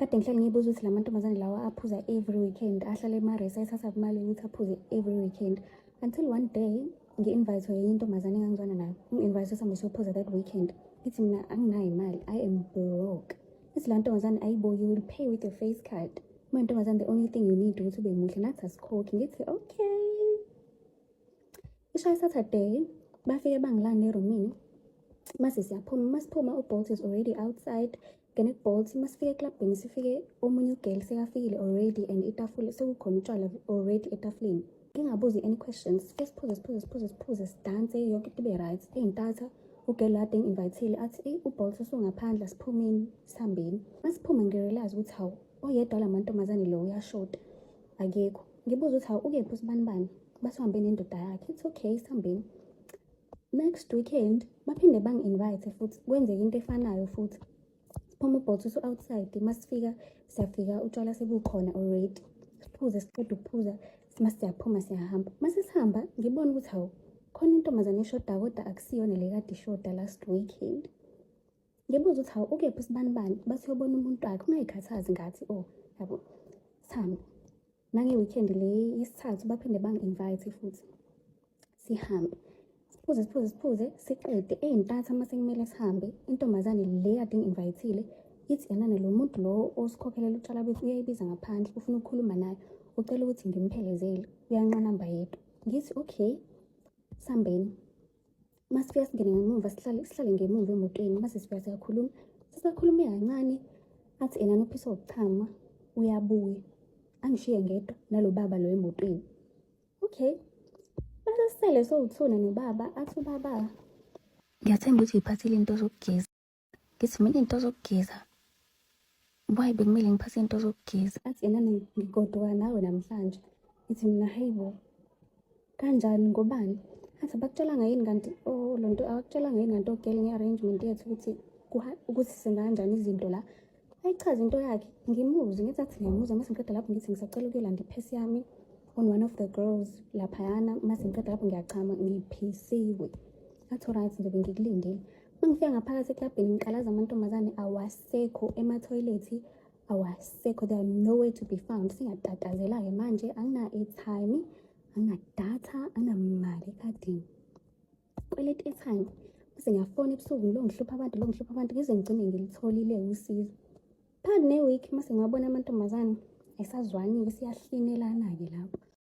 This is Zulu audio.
kade ngihlale ngiyibuza ukuthi la mantombazane lawa aphuza every weekend, ahlale emaresi ayithatha kumali ukuthi aphuze every weekend, until one day ngi-invite-we enye intombazane engangizwana nayo, ngi-invite sihambe siyophuza that weekend. Ithi mina anginayo imali, I am broke. Ithi la ntombazane, ayibo, you will pay with your face card. Uma intombazane, the only thing you need ukuthi ube muhle, nathi asikhokhi. Ngithi okay. Ishaye Saturday bafike bangilanda erumini, mase siyaphuma. Masiphuma uBolt is already outside. Ngene kuBolt, masifike eklabhini sifike omunye ugirl sekafikile already and itafula sekukhona utshwala already etafuleni. Ngingabuzi any questions, sifike siphuze sidanse yonke into ibe right. Ey'ntatha ugirl ade ngi-invite-ile athi uBolt usungaphandle, siphumeni sihambeni. Masiphuma ngirealize ukuthi hawu, oyedwa la mantombazane lo uyashoda, akekho. Ngibuza ukuthi hawu ukephi usibani, basihambe nendoda yakhe. It's okay, sihambeni. Next weekend baphinde bangi-invite futhi kwenzeka into efanayo futhi. Siphuma uBolt outside, masifika siyafika utshwala sebukhona already. Siphuze siqeda ukuphuza, masiyaphuma siyahamba. Masisihamba ngibona ukuthi hawu khona intombazane eshoda kodwa akusiyona le kade ishoda last weekend. Ngibuza ukuthi hawu ukephi usibani, basiyobona umuntu wakhe. Ungayikhathazi ngathi yabo sihambe. Nange-weekend le yesithathu baphinde bangi-invite futhi sihambe. Siphuze siqede. Ey'ntatha mase kumele sihambe, intombazane le kade ngi-invite-ile ithi enana lo muntu lo osikhokhelela utshwala bethu uyayibiza ngaphandle, ufuna ukukhuluma naye, ucela ukuthi ngimphelezele, uyanqanamba yedwa. Ngithi okay, sihambeni. Masifika singene ngemuva, sihlale ngemuva emotweni. Mase sifika siyakhuluma, sisakhulume kancane, athi enana uphisa wokuchama uyabuya, angishiye ngedwa nalo baba lo emotweni. Okay, base sisele sowu-2 nobaba. Athi ubaba, ngiyathemba ukuthi ngiphathile into zokugeza. Ngithi mina into zokugeza, why bekumele ngiphathe into zokugeza? Athi enana ngigoduka nawe namhlanje. Ngithi mina hayibo, kanjani, ngobani? Athi abakutshelanga yini kanti lo nto abakutshelanga yini kanti ogele nge-arrangement yethu ukuthi senza kanjani izinto la? Ayichaze into yakhe. Ngimuze, ngithi athi ngiyamuza. Mase ngiqeda lapho ngithi ngisacela ukuyolanda iphesi yami on one of the girls laphayana. Mase ngiqeda lapho ngiyachama, ngiphisiwe. Athi alright, ngizobe ngikulindile. Mangifika ngaphakathi eklabhini ngiqalaza amantombazane awasekho emathoyilethi, awasekho, they are nowhere to be found. Singatatazela-ke manje, angina-airtime, anginadatha, anginamali ekhadini. Kweleta airtime, mase ngiyafona ebusuku ngihlupha abantu ngize ngigcine ngilitholile usizo. Phakathi ne-week mase ngiwabona amantombazane ayisazwani-ke, siyahlinelana-ke lapho.